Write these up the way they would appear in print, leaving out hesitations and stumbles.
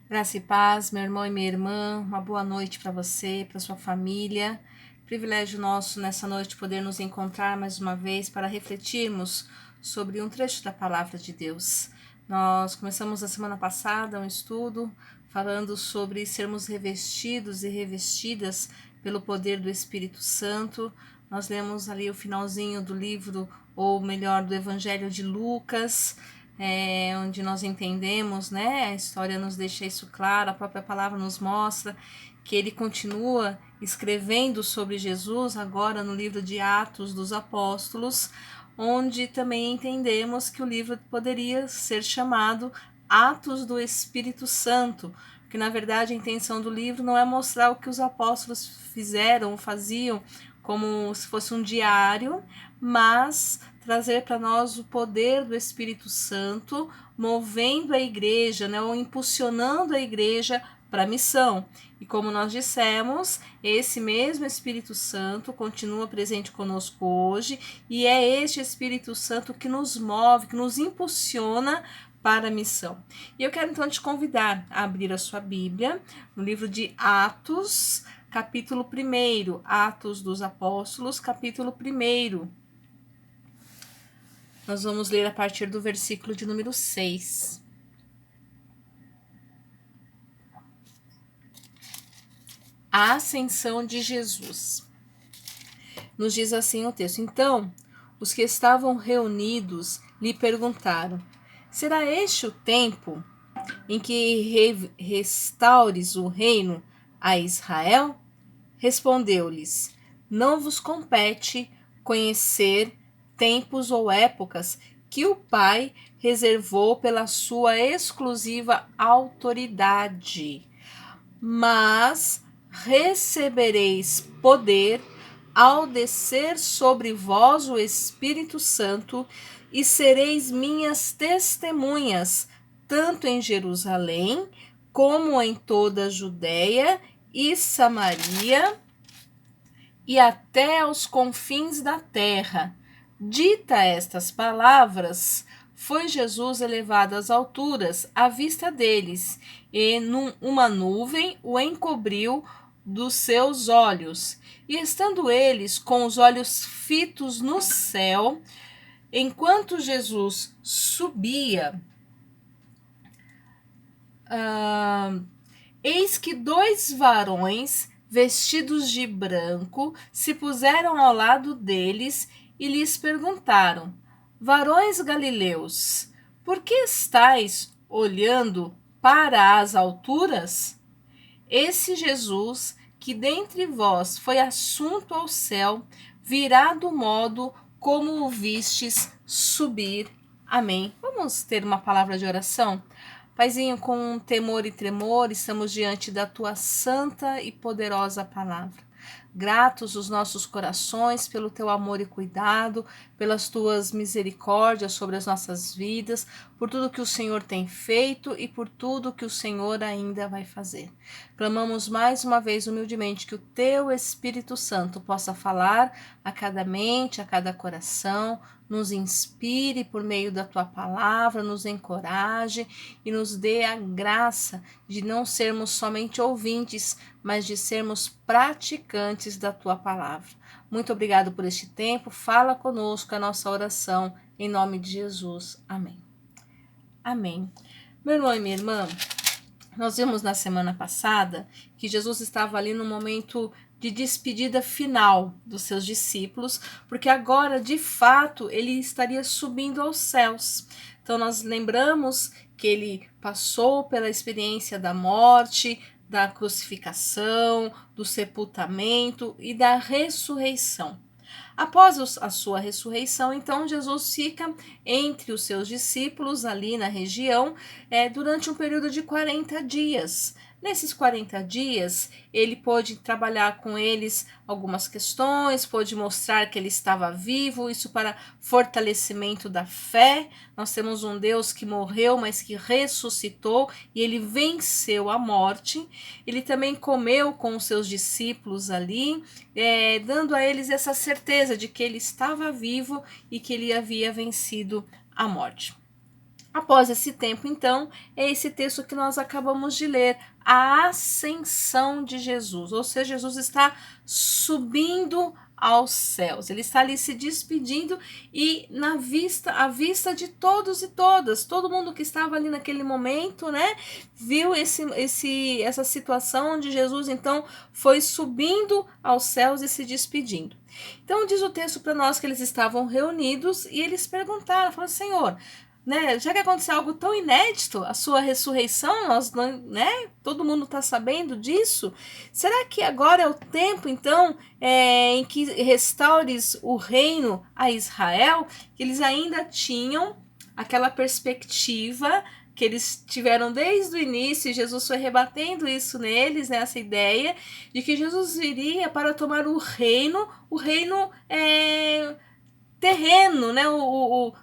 Graça e paz, meu irmão e minha irmã, uma boa noite para você, para sua família. Privilégio nosso nessa noite poder nos encontrar mais uma vez para refletirmos sobre um trecho da palavra de Deus. Nós começamos a semana passada um estudo falando sobre sermos revestidos e revestidas pelo poder do Espírito Santo. Nós lemos ali o finalzinho do livro, ou melhor, do Evangelho de Lucas, onde nós entendemos, né? A história nos deixa isso claro, a própria palavra nos mostra que ele continua escrevendo sobre Jesus agora no livro de Atos dos Apóstolos, onde também entendemos que o livro poderia ser chamado Atos do Espírito Santo, porque na verdade a intenção do livro não é mostrar o que os apóstolos faziam como se fosse um diário, mas trazer para nós o poder do Espírito Santo, movendo a igreja, né, ou impulsionando a igreja para a missão. E como nós dissemos, esse mesmo Espírito Santo continua presente conosco hoje, e é este Espírito Santo que nos move, que nos impulsiona para a missão. E eu quero então te convidar a abrir a sua Bíblia no livro de Atos, capítulo 1, Atos dos Apóstolos, capítulo 1. Nós vamos ler a partir do versículo de número 6. A ascensão de Jesus. Nos diz assim o texto: Então, os que estavam reunidos lhe perguntaram: Será este o tempo em que restaures o reino a Israel? Respondeu-lhes: Não vos compete conhecer tempos ou épocas que o Pai reservou pela sua exclusiva autoridade, mas recebereis poder ao descer sobre vós o Espírito Santo, e sereis minhas testemunhas, tanto em Jerusalém, como em toda a Judéia e Samaria, e até aos confins da terra. Dita estas palavras, foi Jesus elevado às alturas à vista deles, e uma nuvem o encobriu dos seus olhos. E estando eles com os olhos fitos no céu, enquanto Jesus subia, eis que dois varões vestidos de branco se puseram ao lado deles e lhes perguntaram: Varões galileus, por que estáis olhando para as alturas? Esse Jesus, que dentre vós foi assunto ao céu, virá do modo como o vistes subir. Amém. Vamos ter uma palavra de oração? Paizinho, com temor e tremor, estamos diante da tua santa e poderosa palavra. Gratos os nossos corações pelo teu amor e cuidado, pelas tuas misericórdias sobre as nossas vidas, por tudo que o Senhor tem feito e por tudo que o Senhor ainda vai fazer. Clamamos mais uma vez humildemente que o teu Espírito Santo possa falar a cada mente, a cada coração, nos inspire por meio da tua palavra, nos encoraje e nos dê a graça de não sermos somente ouvintes, mas de sermos praticantes da tua palavra. Muito obrigado por este tempo. Fala conosco a nossa oração em nome de Jesus. Amém. Amém. Meu irmão e minha irmã, nós vimos na semana passada que Jesus estava ali no momento de despedida final dos seus discípulos, porque agora, de fato, ele estaria subindo aos céus. Então, nós lembramos que ele passou pela experiência da morte, da crucificação, do sepultamento e da ressurreição. Após a sua ressurreição, então, Jesus fica entre os seus discípulos ali na região durante um período de 40 dias. Nesses 40 dias, ele pôde trabalhar com eles algumas questões, pôde mostrar que ele estava vivo, isso para fortalecimento da fé. Nós temos um Deus que morreu, mas que ressuscitou, e ele venceu a morte. Ele também comeu com os seus discípulos ali, dando a eles essa certeza de que ele estava vivo e que ele havia vencido a morte. Após esse tempo, então, é esse texto que nós acabamos de ler, a ascensão de Jesus, ou seja, Jesus está subindo aos céus, ele está ali se despedindo e à vista de todos e todas, todo mundo que estava ali naquele momento, né, viu essa situação onde Jesus então foi subindo aos céus e se despedindo. Então diz o texto para nós que eles estavam reunidos e eles perguntaram, falaram, Senhor, né, já que aconteceu algo tão inédito, a sua ressurreição, nós não, né, todo mundo está sabendo disso, será que agora é o tempo, então, em que restaures o reino a Israel? Que eles ainda tinham aquela perspectiva que eles tiveram desde o início, e Jesus foi rebatendo isso neles, né, essa ideia de que Jesus viria para tomar o reino terreno, né?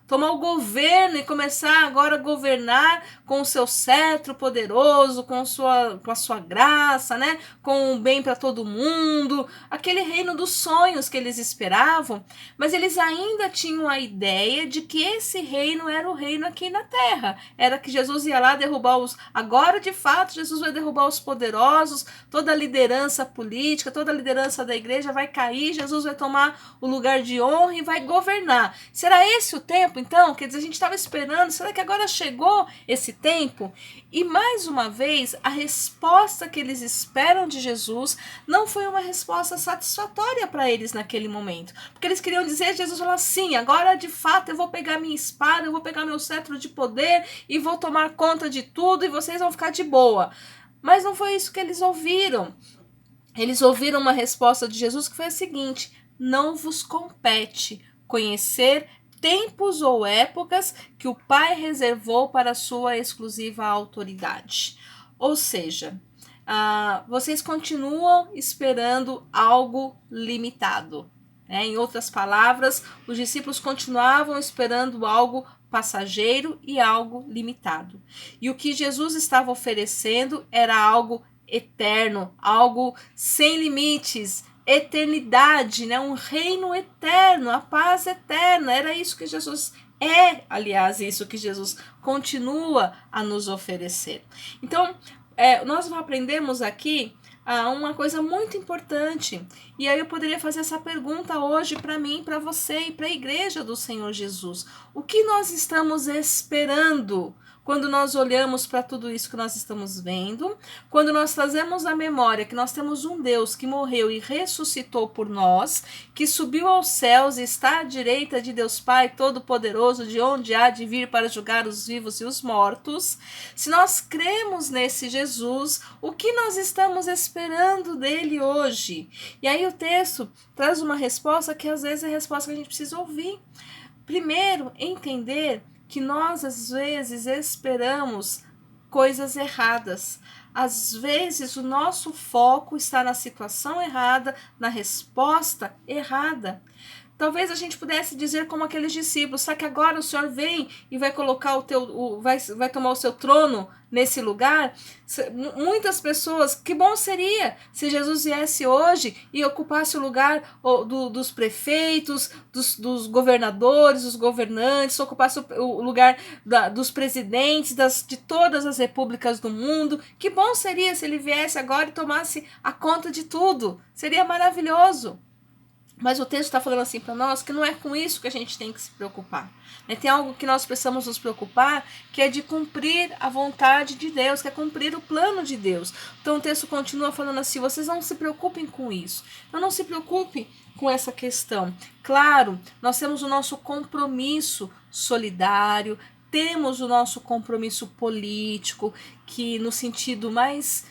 Tomar o governo e começar agora a governar com o seu cetro poderoso, com a sua graça, né? Com o bem para todo mundo, aquele reino dos sonhos que eles esperavam, mas eles ainda tinham a ideia de que esse reino era o reino aqui na terra, era que Jesus ia lá derrubar agora de fato Jesus vai derrubar os poderosos, toda a liderança política, toda a liderança da igreja vai cair, Jesus vai tomar o lugar de honra e vai governar. Será esse o tempo, então? Quer dizer, a gente estava esperando, será que agora chegou esse tempo? E mais uma vez, a resposta que eles esperam de Jesus não foi uma resposta satisfatória para eles naquele momento. Porque eles queriam dizer, Jesus falou assim, agora de fato eu vou pegar minha espada, eu vou pegar meu cetro de poder e vou tomar conta de tudo e vocês vão ficar de boa. Mas não foi isso que eles ouviram. Eles ouviram uma resposta de Jesus que foi a seguinte, não vos compete conhecer tempos ou épocas que o Pai reservou para sua exclusiva autoridade. Ou seja, vocês continuam esperando algo limitado. Né? Em outras palavras, os discípulos continuavam esperando algo passageiro e algo limitado. E o que Jesus estava oferecendo era algo eterno, algo sem limites, eternidade, né? Um reino eterno, a paz eterna. Era isso que Jesus aliás, isso que Jesus continua a nos oferecer. Então, nós aprendemos aqui uma coisa muito importante. E aí eu poderia fazer essa pergunta hoje para mim, para você e para a igreja do Senhor Jesus. O que nós estamos esperando quando nós olhamos para tudo isso que nós estamos vendo, quando nós trazemos à memória que nós temos um Deus que morreu e ressuscitou por nós, que subiu aos céus e está à direita de Deus Pai Todo-Poderoso, de onde há de vir para julgar os vivos e os mortos. Se nós cremos nesse Jesus, o que nós estamos esperando dele hoje? E aí o texto traz uma resposta que às vezes é a resposta que a gente precisa ouvir. Primeiro, entender que nós às vezes esperamos coisas erradas. Às vezes o nosso foco está na situação errada, na resposta errada. Talvez a gente pudesse dizer como aqueles discípulos, será que agora o Senhor vem e vai colocar vai tomar o seu trono nesse lugar? Muitas pessoas, que bom seria se Jesus viesse hoje e ocupasse o lugar dos prefeitos, dos governadores, dos governantes, ocupasse o lugar dos presidentes, de todas as repúblicas do mundo. Que bom seria se ele viesse agora e tomasse a conta de tudo. Seria maravilhoso. Mas o texto está falando assim para nós que não é com isso que a gente tem que se preocupar. Tem algo que nós precisamos nos preocupar, que é de cumprir a vontade de Deus, que é cumprir o plano de Deus. Então o texto continua falando assim, vocês não se preocupem com isso. Então não se preocupem com essa questão. Claro, nós temos o nosso compromisso solidário, temos o nosso compromisso político, que no sentido mais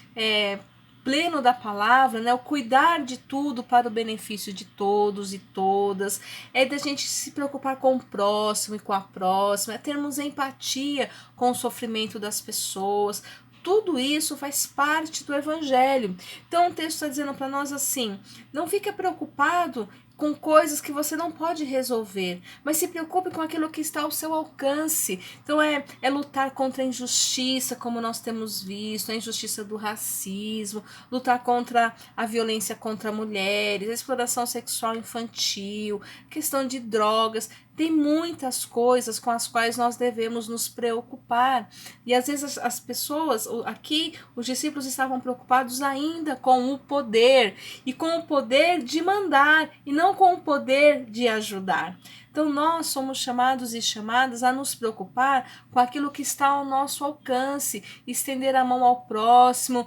pleno da palavra, né, o cuidar de tudo para o benefício de todos e todas, é da gente se preocupar com o próximo e com a próxima, é termos empatia com o sofrimento das pessoas. Tudo isso faz parte do evangelho. Então o texto está dizendo para nós assim, não fique preocupado com coisas que você não pode resolver, mas se preocupe com aquilo que está ao seu alcance. Então é lutar contra a injustiça, como nós temos visto, a injustiça do racismo, lutar contra a violência contra mulheres, a exploração sexual infantil, questão de drogas. Tem muitas coisas com as quais nós devemos nos preocupar. E às vezes as pessoas, aqui os discípulos estavam preocupados ainda com o poder, e com o poder de mandar, e não com o poder de ajudar. Então nós somos chamados e chamadas a nos preocupar com aquilo que está ao nosso alcance, estender a mão ao próximo,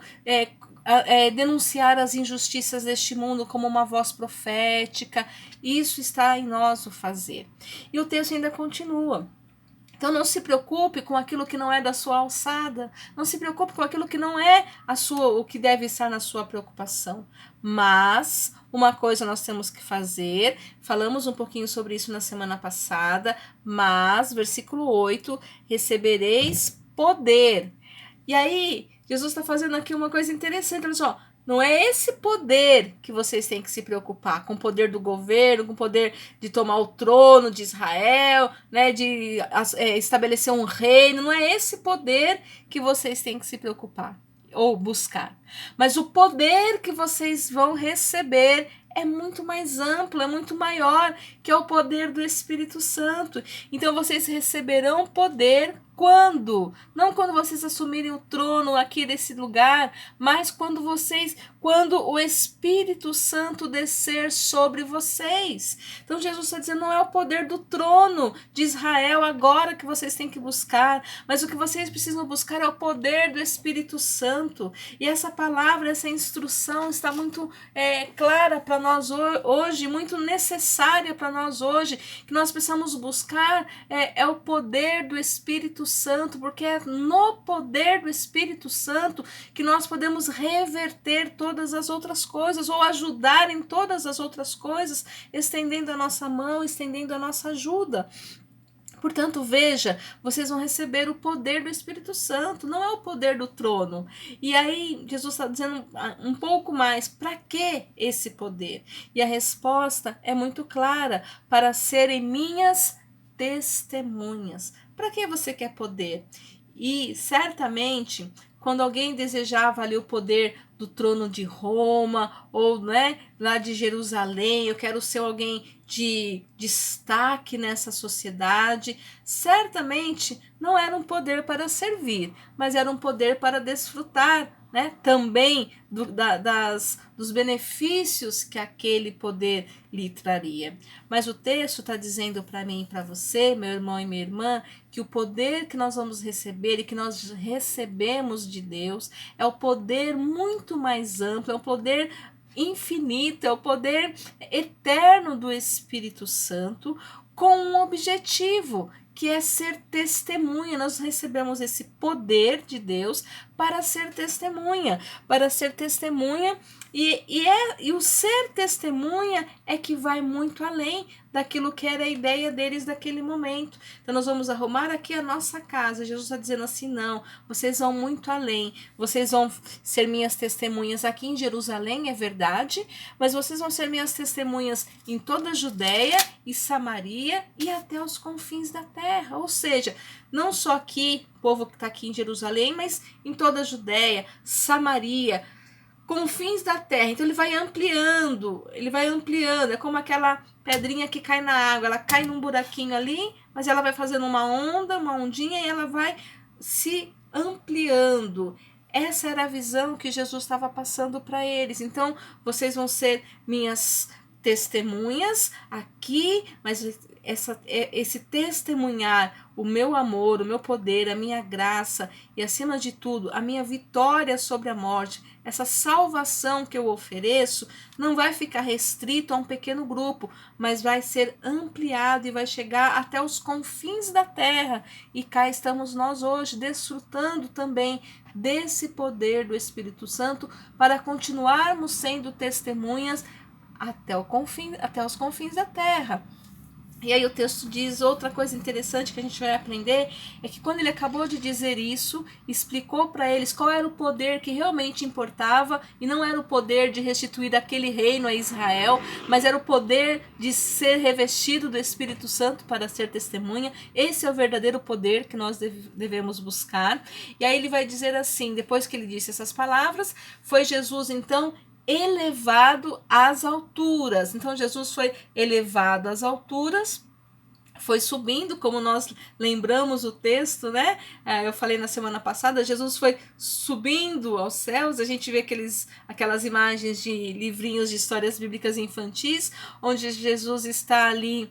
denunciar as injustiças deste mundo como uma voz profética. Isso está em nós o fazer. E o texto ainda continua. Então não se preocupe com aquilo que não é da sua alçada, não se preocupe com aquilo que não é o que deve estar na sua preocupação. Mas uma coisa nós temos que fazer, falamos um pouquinho sobre isso na semana passada, mas, versículo 8, recebereis poder. E aí, Jesus está fazendo aqui uma coisa interessante, olha só. Não é esse poder que vocês têm que se preocupar, com o poder do governo, com o poder de tomar o trono de Israel, né, de estabelecer um reino. Não é esse poder que vocês têm que se preocupar ou buscar. Mas o poder que vocês vão receber é muito mais amplo, é muito maior, que é o poder do Espírito Santo. Então vocês receberão poder quando? Não quando vocês assumirem o trono aqui desse lugar, mas quando o Espírito Santo descer sobre vocês. Então Jesus está dizendo, não é o poder do trono de Israel agora que vocês têm que buscar, mas o que vocês precisam buscar é o poder do Espírito Santo. E essa palavra, essa instrução está muito clara para nós hoje, muito necessária para nós hoje, que nós precisamos buscar o poder do Espírito Santo, porque é no poder do Espírito Santo que nós podemos reverter todas as outras coisas, ou ajudar em todas as outras coisas, estendendo a nossa mão, estendendo a nossa ajuda. Portanto, veja, vocês vão receber o poder do Espírito Santo, não é o poder do trono. E aí, Jesus está dizendo um pouco mais, para que esse poder? E a resposta é muito clara, para serem minhas testemunhas. Para que você quer poder? E certamente, quando alguém desejava ali o poder do trono de Roma, ou lá de Jerusalém, eu quero ser alguém de destaque nessa sociedade, certamente não era um poder para servir, mas era um poder para desfrutar, também dos benefícios que aquele poder lhe traria. Mas o texto está dizendo para mim e para você, meu irmão e minha irmã, que o poder que nós vamos receber e que nós recebemos de Deus é o poder muito mais amplo, é o poder infinito, é o poder eterno do Espírito Santo, com um objetivo, que é ser testemunha. Nós recebemos esse poder de Deus para ser testemunha, e o ser testemunha é que vai muito além daquilo que era a ideia deles naquele momento. Então nós vamos arrumar aqui a nossa casa. Jesus está dizendo assim, não, vocês vão muito além, vocês vão ser minhas testemunhas aqui em Jerusalém, é verdade, mas vocês vão ser minhas testemunhas em toda a Judéia e Samaria e até os confins da terra. Ou seja, não só aqui, o povo que está aqui em Jerusalém, mas em toda a Judéia, Samaria, confins da terra. Então ele vai ampliando, é como aquela pedrinha que cai na água, ela cai num buraquinho ali, mas ela vai fazendo uma ondinha, e ela vai se ampliando. Essa era a visão que Jesus estava passando para eles. Então vocês vão ser minhas testemunhas aqui, mas esse testemunhar o meu amor, o meu poder, a minha graça e, acima de tudo, a minha vitória sobre a morte, essa salvação que eu ofereço, não vai ficar restrito a um pequeno grupo, mas vai ser ampliado e vai chegar até os confins da terra. E cá estamos nós hoje, desfrutando também desse poder do Espírito Santo para continuarmos sendo testemunhas até os confins da terra. E aí o texto diz outra coisa interessante que a gente vai aprender, é que quando ele acabou de dizer isso, explicou para eles qual era o poder que realmente importava, e não era o poder de restituir aquele reino a Israel, mas era o poder de ser revestido do Espírito Santo para ser testemunha. Esse é o verdadeiro poder que nós devemos buscar. E aí ele vai dizer assim, depois que ele disse essas palavras, foi Jesus então elevado às alturas. Então Jesus foi elevado às alturas foi subindo, como nós lembramos o texto, né? Eu falei na semana passada, Jesus foi subindo aos céus. A gente vê aquelas imagens de livrinhos de histórias bíblicas infantis, onde Jesus está ali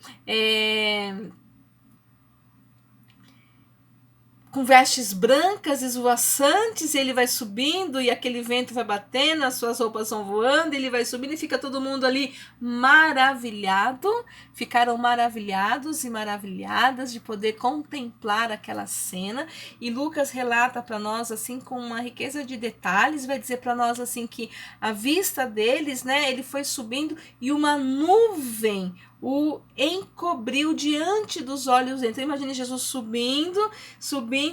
com vestes brancas esvoaçantes, e ele vai subindo, e aquele vento vai batendo, as suas roupas vão voando, ele vai subindo, e fica todo mundo ali maravilhado. Ficaram maravilhados e maravilhadas de poder contemplar aquela cena. E Lucas relata para nós, assim, com uma riqueza de detalhes, vai dizer para nós, assim, que a vista deles, né, ele foi subindo, e uma nuvem o encobriu diante dos olhos dele. Então imagine Jesus subindo,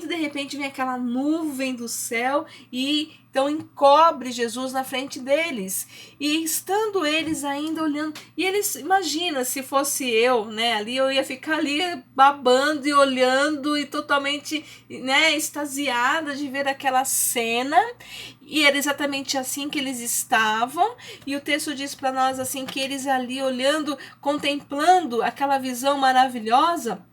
de repente vem aquela nuvem do céu e então encobre Jesus na frente deles. E estando eles ainda olhando, e eles, imagina, se fosse eu, né, ali eu ia ficar ali babando e olhando e totalmente, né, extasiada de ver aquela cena. E era exatamente assim que eles estavam, e o texto diz para nós assim que eles ali olhando, contemplando aquela visão maravilhosa,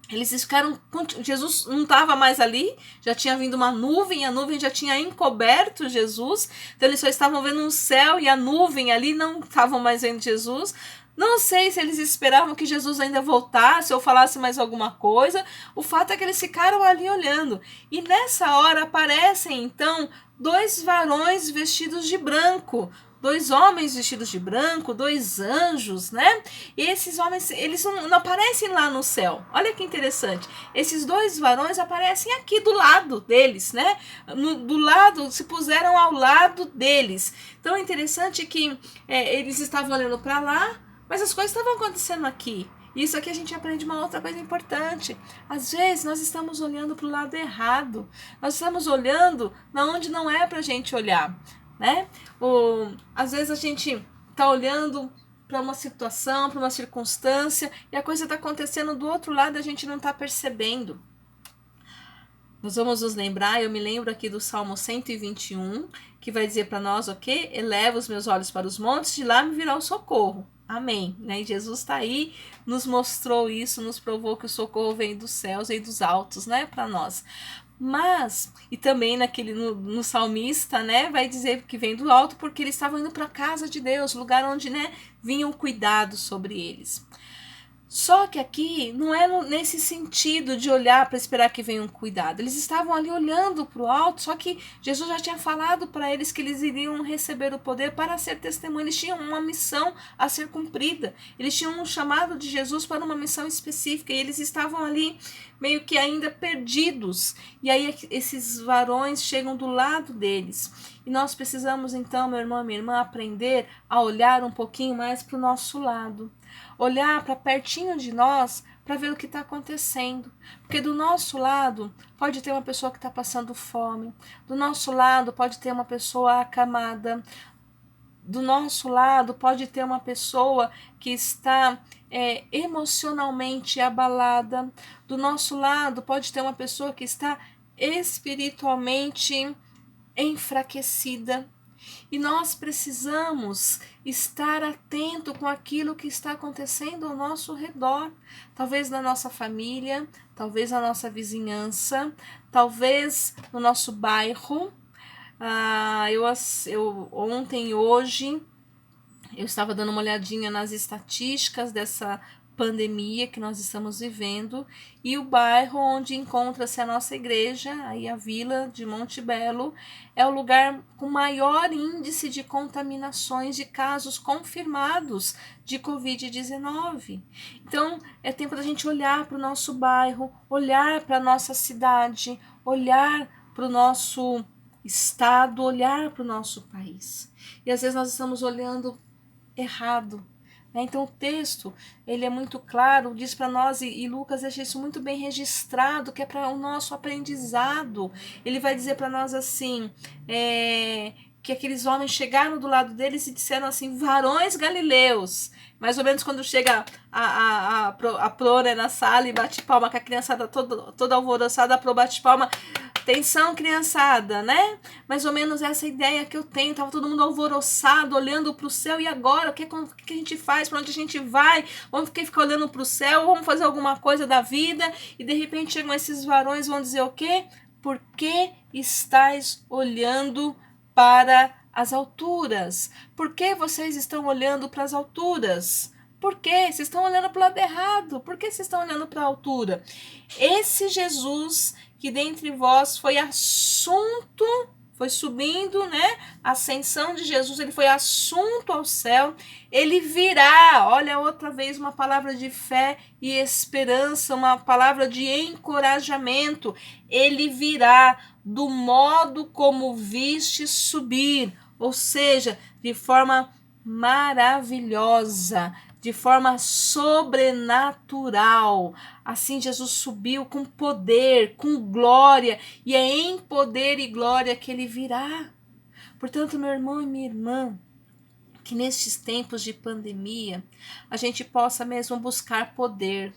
eles ficaram, Jesus não estava mais ali, já tinha vindo uma nuvem, a nuvem já tinha encoberto Jesus, então eles só estavam vendo um céu e a nuvem ali, não estavam mais vendo Jesus. Não sei se eles esperavam que Jesus ainda voltasse ou falasse mais alguma coisa. O fato é que eles ficaram ali olhando. E nessa hora aparecem então 2 varões vestidos de branco. 2 homens vestidos de branco, 2 anjos, né? E esses homens, eles não aparecem lá no céu. Olha que interessante. Esses 2 varões aparecem aqui do lado deles, né? Do lado, se puseram ao lado deles. Então é interessante que eles estavam olhando para lá, mas as coisas estavam acontecendo aqui. Isso aqui a gente aprende uma outra coisa importante. Às vezes nós estamos olhando para o lado errado. Nós estamos olhando onde não é para a gente olhar, né? Às vezes a gente está olhando para uma situação, para uma circunstância, e a coisa está acontecendo do outro lado e a gente não está percebendo. Nós vamos nos lembrar, eu me lembro aqui do Salmo 121, que vai dizer para nós, ok? Eleva os meus olhos para os montes, de lá me virá o socorro. Amém. Né? E Jesus está aí, nos mostrou isso, nos provou que o socorro vem dos céus e dos altos, né, para nós. Mas, e também no salmista, né, vai dizer que vem do alto, porque eles estavam indo para a casa de Deus, lugar onde, né, vinham cuidados sobre eles. Só que aqui não é nesse sentido de olhar para esperar que venha um cuidado. Eles estavam ali olhando para o alto, só que Jesus já tinha falado para eles que eles iriam receber o poder para ser testemunha. Eles tinham uma missão a ser cumprida. Eles tinham um chamado de Jesus para uma missão específica, e eles estavam ali meio que ainda perdidos. E aí esses varões chegam do lado deles. E nós precisamos então, meu irmão e minha irmã, aprender a olhar um pouquinho mais para o nosso lado. Olhar para pertinho de nós para ver o que está acontecendo. Porque do nosso lado pode ter uma pessoa que está passando fome. Do nosso lado pode ter uma pessoa acamada. Do nosso lado pode ter uma pessoa que está emocionalmente abalada. Do nosso lado pode ter uma pessoa que está espiritualmente enfraquecida. E nós precisamos estar atento com aquilo que está acontecendo ao nosso redor. Talvez na nossa família, talvez na nossa vizinhança, talvez no nosso bairro. Eu ontem e hoje eu estava dando uma olhadinha nas estatísticas dessa pandemia que nós estamos vivendo, e o bairro onde encontra-se a nossa igreja, aí a vila de Monte Belo, é o lugar com maior índice de contaminações de casos confirmados de Covid-19. Então, é tempo da gente olhar para o nosso bairro, olhar para a nossa cidade, olhar para o nosso estado, olhar para o nosso país. E às vezes nós estamos olhando errado. Então o texto, ele é muito claro, diz para nós, e Lucas deixa isso muito bem registrado, que é para o nosso aprendizado. Ele vai dizer para nós assim, que aqueles homens chegaram do lado deles e disseram assim, varões galileus. Mais ou menos quando chega a Pro, né, na sala e bate palma, que a criançada toda alvoroçada, a Pro bate palma, Atenção, criançada, né? Mais ou menos essa ideia que eu tenho. Tava todo mundo alvoroçado, olhando para o céu. E agora? O que a gente faz? Para onde a gente vai? Vamos ficar olhando para o céu? Vamos fazer alguma coisa da vida? E de repente chegam esses varões, vão dizer o quê? Por que estáis olhando para as alturas? Por que vocês estão olhando para as alturas? Por quê? Vocês estão olhando para o lado errado. Por que vocês estão olhando para a altura? Esse Jesus que dentre vós foi assunto, foi subindo, né? A ascensão de Jesus, ele foi assunto ao céu. Ele virá, olha outra vez uma palavra de fé e esperança, uma palavra de encorajamento. Ele virá do modo como viste subir, ou seja, de forma maravilhosa, de forma sobrenatural. Assim Jesus subiu com poder, com glória, e é em poder e glória que ele virá. Portanto, meu irmão e minha irmã, que nestes tempos de pandemia a gente possa mesmo buscar poder,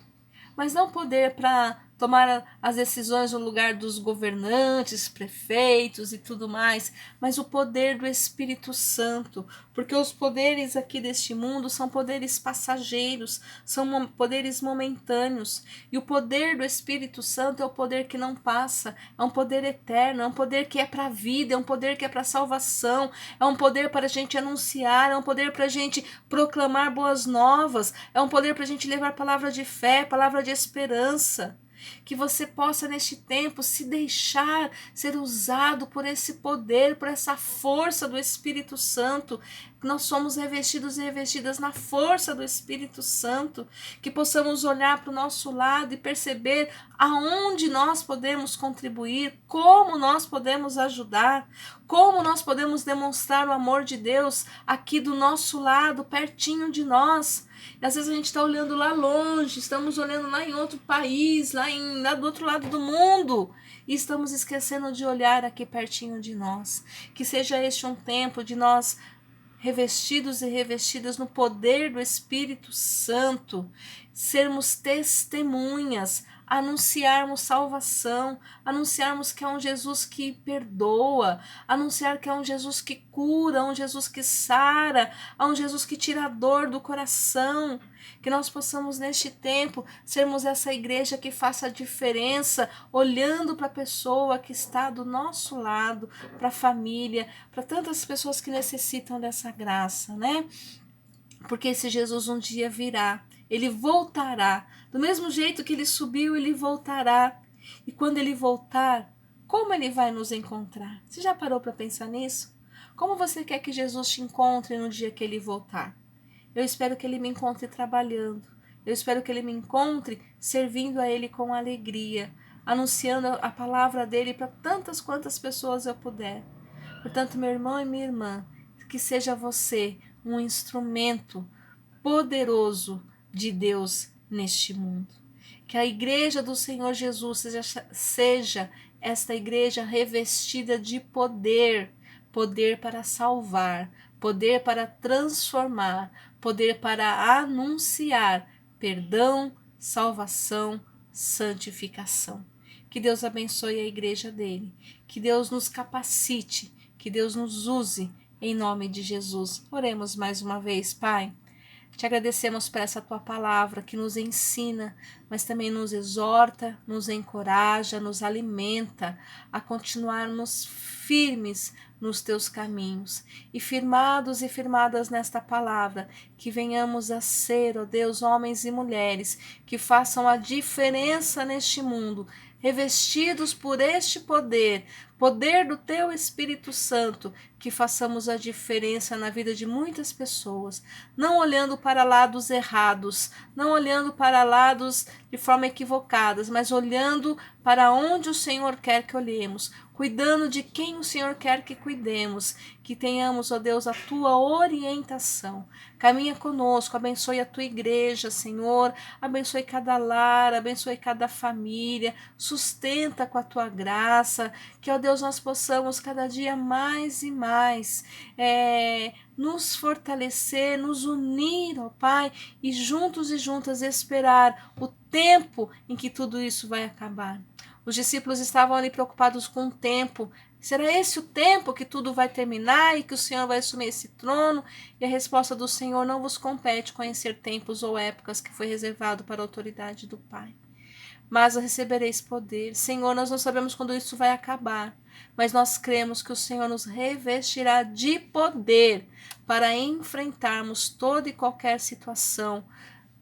mas não poder para tomar as decisões no lugar dos governantes, prefeitos e tudo mais, mas o poder do Espírito Santo, porque os poderes aqui deste mundo são poderes passageiros, são poderes momentâneos, e o poder do Espírito Santo é o poder que não passa, é um poder eterno, é um poder que é para a vida, é um poder que é para a salvação, é um poder para a gente anunciar, é um poder para a gente proclamar boas novas, é um poder para a gente levar palavra de fé, palavra de esperança. Que você possa neste tempo se deixar ser usado por esse poder, por essa força do Espírito Santo. Nós somos revestidos e revestidas na força do Espírito Santo, que possamos olhar para o nosso lado e perceber aonde nós podemos contribuir, como nós podemos ajudar, como nós podemos demonstrar o amor de Deus aqui do nosso lado, pertinho de nós. E às vezes a gente está olhando lá longe, estamos olhando lá em outro país, lá do outro lado do mundo, e estamos esquecendo de olhar aqui pertinho de nós. Que seja este um tempo de nós revestidos e revestidas no poder do Espírito Santo, sermos testemunhas, anunciarmos salvação, anunciarmos que é um Jesus que perdoa, anunciar que é um Jesus que cura, um Jesus que sara, é um Jesus que tira a dor do coração. Que nós possamos neste tempo sermos essa igreja que faça a diferença, olhando para a pessoa que está do nosso lado, para a família, para tantas pessoas que necessitam dessa graça, né? Porque esse Jesus um dia virá, ele voltará, do mesmo jeito que ele subiu, ele voltará. E quando ele voltar, como ele vai nos encontrar? Você já parou para pensar nisso? Como você quer que Jesus te encontre no dia que ele voltar? Eu espero que ele me encontre trabalhando. Eu espero que ele me encontre servindo a ele com alegria, anunciando a palavra dele para tantas quantas pessoas eu puder. Portanto, meu irmão e minha irmã, que seja você um instrumento poderoso de Deus neste mundo. Que a igreja do Senhor Jesus seja esta igreja revestida de poder, poder para salvar, poder para transformar, poder para anunciar perdão, salvação, santificação. Que Deus abençoe a igreja dele, que Deus nos capacite, que Deus nos use, em nome de Jesus. Oremos mais uma vez, Pai. Te agradecemos por essa tua palavra que nos ensina, mas também nos exorta, nos encoraja, nos alimenta a continuarmos firmes nos teus caminhos. E firmados e firmadas nesta palavra, que venhamos a ser, ó Deus, homens e mulheres que façam a diferença neste mundo, revestidos por este poder, poder do teu Espírito Santo, que façamos a diferença na vida de muitas pessoas, não olhando para lados errados, não olhando para lados de forma equivocadas, mas olhando para onde o Senhor quer que olhemos, cuidando de quem o Senhor quer que cuidemos, que tenhamos, ó Deus, a tua orientação. Caminha conosco, abençoe a tua igreja, Senhor, abençoe cada lar, abençoe cada família, sustenta com a tua graça, que, ó Deus, nós possamos cada dia mais e mais nos fortalecer, nos unir, ó Pai, e juntos e juntas esperar o tempo em que tudo isso vai acabar. Os discípulos estavam ali preocupados com o tempo. Será esse o tempo que tudo vai terminar e que o Senhor vai assumir esse trono? E a resposta do Senhor: não vos compete conhecer tempos ou épocas que foi reservado para a autoridade do Pai. Mas recebereis poder. Senhor, nós não sabemos quando isso vai acabar, mas nós cremos que o Senhor nos revestirá de poder para enfrentarmos toda e qualquer situação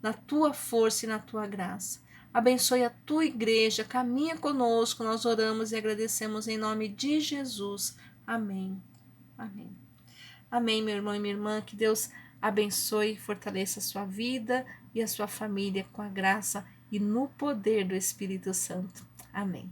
na tua força e na tua graça. Abençoe a tua igreja, caminha conosco, nós oramos e agradecemos em nome de Jesus. Amém. Amém. Amém, meu irmão e minha irmã, que Deus abençoe e fortaleça a sua vida e a sua família com a graça e no poder do Espírito Santo. Amém.